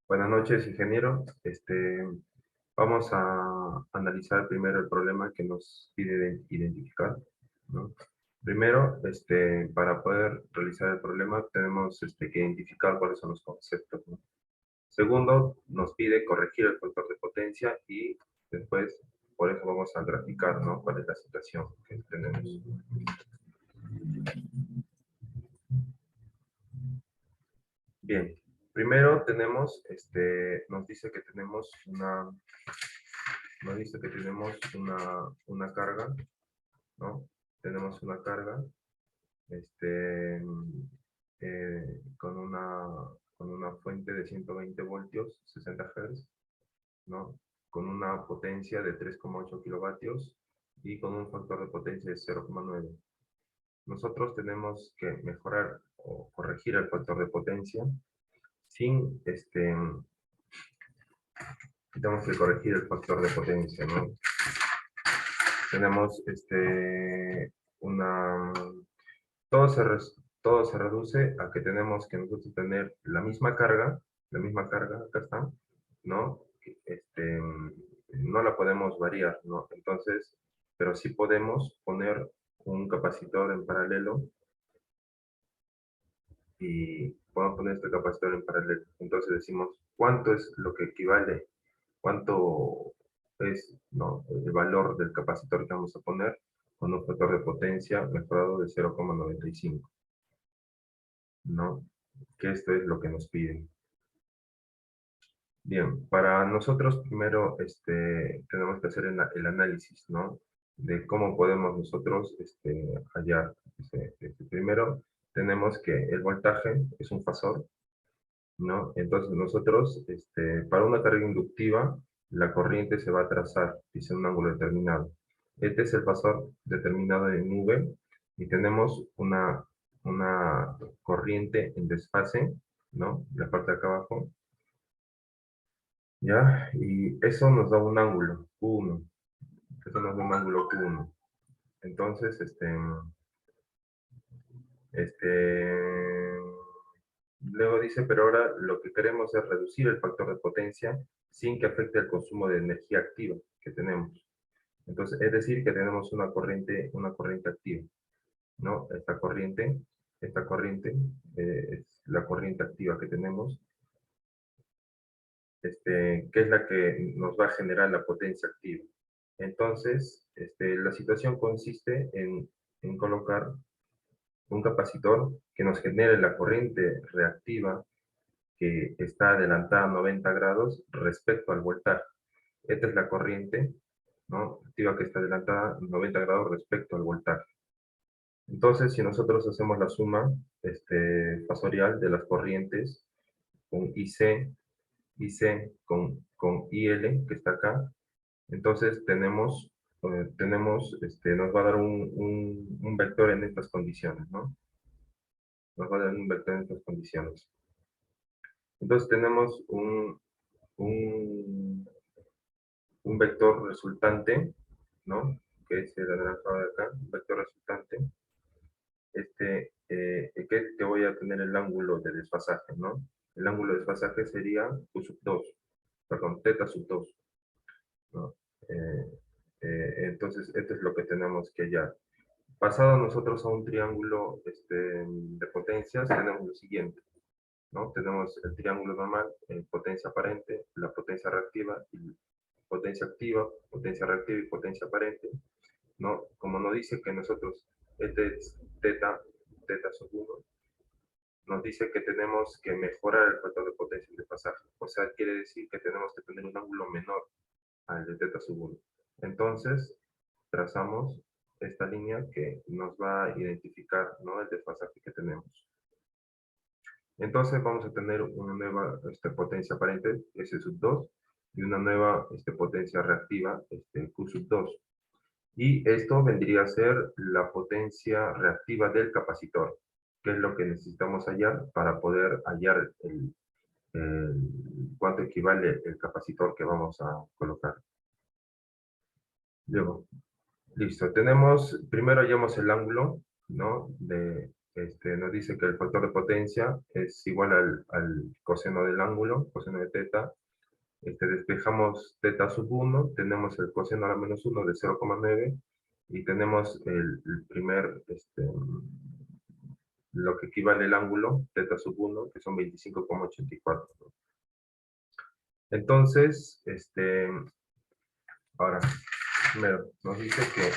Buenas noches, ingeniero. Vamos a analizar primero el problema que nos pide identificar, ¿no? Primero, para poder realizar el problema, tenemos que identificar cuáles son los conceptos, ¿no? Segundo, nos pide corregir el factor de potencia y después, por eso vamos a graficar, ¿no? Cuál es la situación que tenemos. Bien, primero tenemos, nos dice que tenemos una carga, ¿no? Tenemos una carga este, con una fuente de 120 voltios, 60 Hz, ¿no? Con una potencia de 3,8 kilovatios y con un factor de potencia de 0,9. Nosotros tenemos que mejorar o corregir el factor de potencia sin, tenemos que corregir el factor de potencia, ¿no? Tenemos una... Todo se, todo se reduce a que tenemos que nosotros tener la misma carga, acá está, ¿no? No la podemos variar, ¿no? Entonces, pero sí podemos poner un capacitor en paralelo y podemos poner este capacitor en paralelo. Entonces decimos, ¿cuánto es lo que equivale? ¿Cuánto es, no, el valor del capacitor que vamos a poner con un factor de potencia mejorado de 0,95? ¿No? Que esto es lo que nos piden. Bien, para nosotros primero tenemos que hacer el análisis, ¿no? De cómo podemos nosotros hallar. Primero tenemos que el voltaje es un fasor, ¿no? Entonces nosotros, para una carga inductiva, la corriente se va a trazar, dice un ángulo determinado. Este es el fasor determinado en V y tenemos una corriente en desfase, ¿no? La parte de acá abajo, ¿ya? Y eso nos da un ángulo, Q1. Eso nos da un ángulo Q1. Entonces, luego dice, pero ahora lo que queremos es reducir el factor de potencia sin que afecte el consumo de energía activa que tenemos. Entonces, es decir, que tenemos una corriente activa, ¿no? Esta corriente es la corriente activa que tenemos, que es la que nos va a generar la potencia activa. Entonces, la situación consiste en colocar un capacitor que nos genere la corriente reactiva que está adelantada a 90 grados respecto al voltaje. Esta es la corriente, ¿no? Activa que está adelantada a 90 grados respecto al voltaje. Entonces, si nosotros hacemos la suma fasorial de las corrientes con IC con IL, que está acá, entonces nos va a dar un vector en estas condiciones, ¿no? Nos va a dar un vector en estas condiciones. Entonces tenemos un, un vector resultante, ¿no? Que es el anaranjado de acá, un vector resultante, que voy a tener el ángulo de desfasaje, ¿no? El ángulo de desfasaje sería Q sub 2, perdón, teta sub 2, ¿no? Entonces, esto es lo que tenemos que hallar. Pasado nosotros a un triángulo de potencias, tenemos lo siguiente, ¿no? Tenemos el triángulo normal, potencia aparente, la potencia reactiva, y potencia reactiva y potencia aparente, ¿no? Como nos dice que nosotros, este es teta sub 1, nos dice que tenemos que mejorar el factor de potencia de pasaje. O sea, quiere decir que tenemos que tener un ángulo menor al de teta sub 1. Entonces, trazamos esta línea que nos va a identificar, ¿no?, el desfasaje que tenemos. Entonces vamos a tener una nueva potencia aparente, S sub 2, y una nueva potencia reactiva, Q sub 2. Y esto vendría a ser la potencia reactiva del capacitor, que es lo que necesitamos hallar para poder hallar cuánto equivale el capacitor que vamos a colocar. Luego, listo, primero hallamos el ángulo, ¿no?, nos dice que el factor de potencia es igual al coseno del ángulo, coseno de teta. Despejamos teta sub 1, tenemos el coseno a la menos 1 de 0,9 y tenemos el primer, lo que equivale el ángulo, teta sub 1, que son 25,84. Entonces, ahora, primero, nos dice que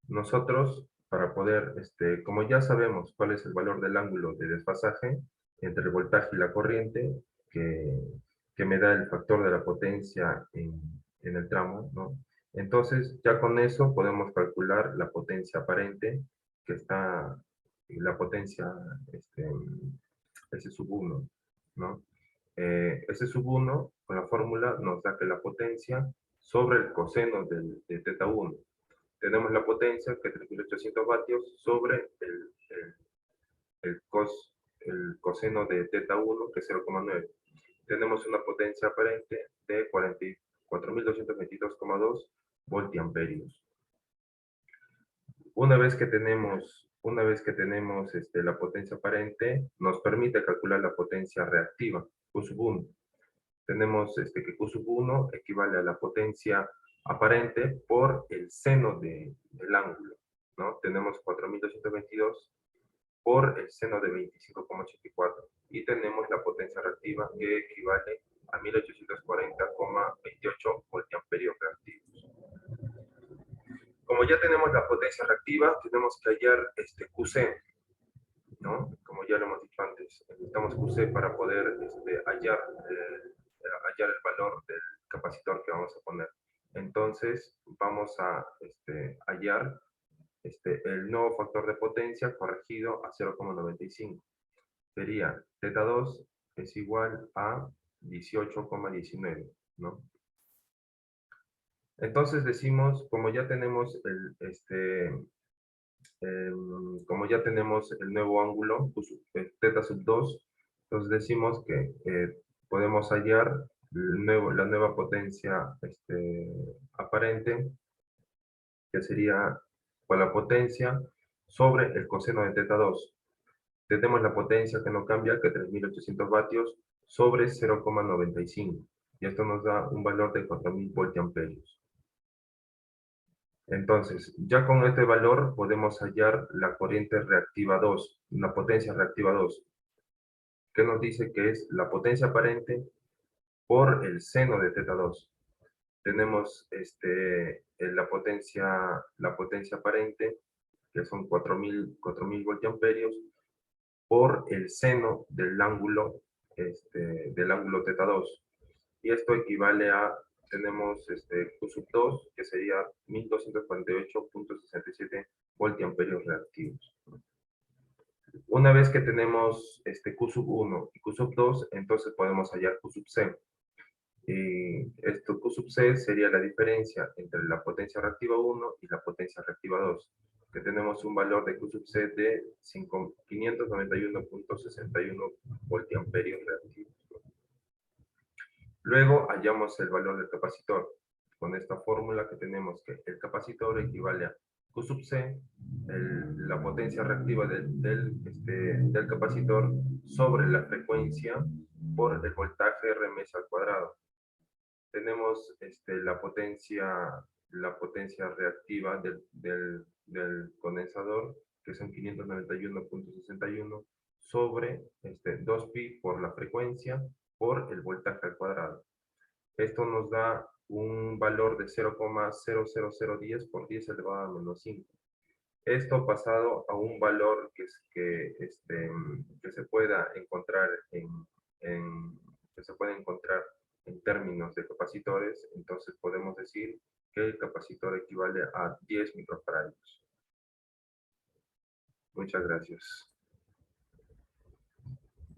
nosotros, para poder, como ya sabemos cuál es el valor del ángulo de desfasaje entre el voltaje y la corriente, que me da el factor de la potencia en el tramo, ¿no? Entonces, ya con eso podemos calcular la potencia aparente, que está, la potencia S sub 1, ¿no? S sub 1, con la fórmula, nos da que la potencia sobre el coseno de teta 1. Tenemos la potencia, que es 3800 vatios, sobre el, el coseno de teta 1, que es 0,9. Tenemos una potencia aparente de 44.222,2 voltiamperios. Una vez que tenemos la potencia aparente, nos permite calcular la potencia reactiva, Q sub 1. Tenemos que Q sub 1 equivale a la potencia aparente por el seno del ángulo, ¿no? Tenemos 4.222 por el seno de 25,84 y tenemos la potencia reactiva que equivale a 1840,28 voltiamperios reactivos. Como ya tenemos la potencia reactiva, tenemos que hallar QC, ¿no? Como ya lo hemos dicho antes, necesitamos QC para poder hallar el valor del capacitor que vamos a poner. Entonces, vamos a hallar el nuevo factor de potencia corregido a 0,95. Sería teta 2 es igual a 18,19, ¿no? Entonces decimos, como ya tenemos como ya tenemos el nuevo ángulo, teta sub 2, entonces decimos que podemos hallar la nueva potencia aparente, que sería con la potencia sobre el coseno de teta 2. Tenemos la potencia que no cambia, que es 3.800 vatios, sobre 0,95. Y esto nos da un valor de 4.000 voltiamperios. Entonces, ya con este valor podemos hallar la corriente reactiva 2, la potencia reactiva 2, que nos dice que es la potencia aparente por el seno de teta 2. Tenemos la potencia aparente, que son 4.000 voltiamperios, por el seno del ángulo teta 2. Y esto equivale a, tenemos Q sub 2, que sería 1248,67 voltiamperios reactivos. Una vez que tenemos Q sub 1 y Q sub 2, entonces podemos hallar Q sub C. Y esto Q sub C sería la diferencia entre la potencia reactiva 1 y la potencia reactiva 2, que tenemos un valor de Q sub C de 591,61 voltiamperios reactivos. Luego hallamos el valor del capacitor. Con esta fórmula que tenemos que el capacitor equivale a Q sub C, la potencia reactiva del capacitor sobre la frecuencia por el voltaje Rms al cuadrado. Tenemos la potencia reactiva del condensador, que son 591,61, sobre 2pi por la frecuencia por el voltaje al cuadrado. Esto nos da un valor de 0,00010 por 10 elevado a menos 5. Esto pasado a un valor que se pueda encontrar en términos de capacitores, entonces podemos decir que el capacitor equivale a 10 microfarads. Muchas gracias.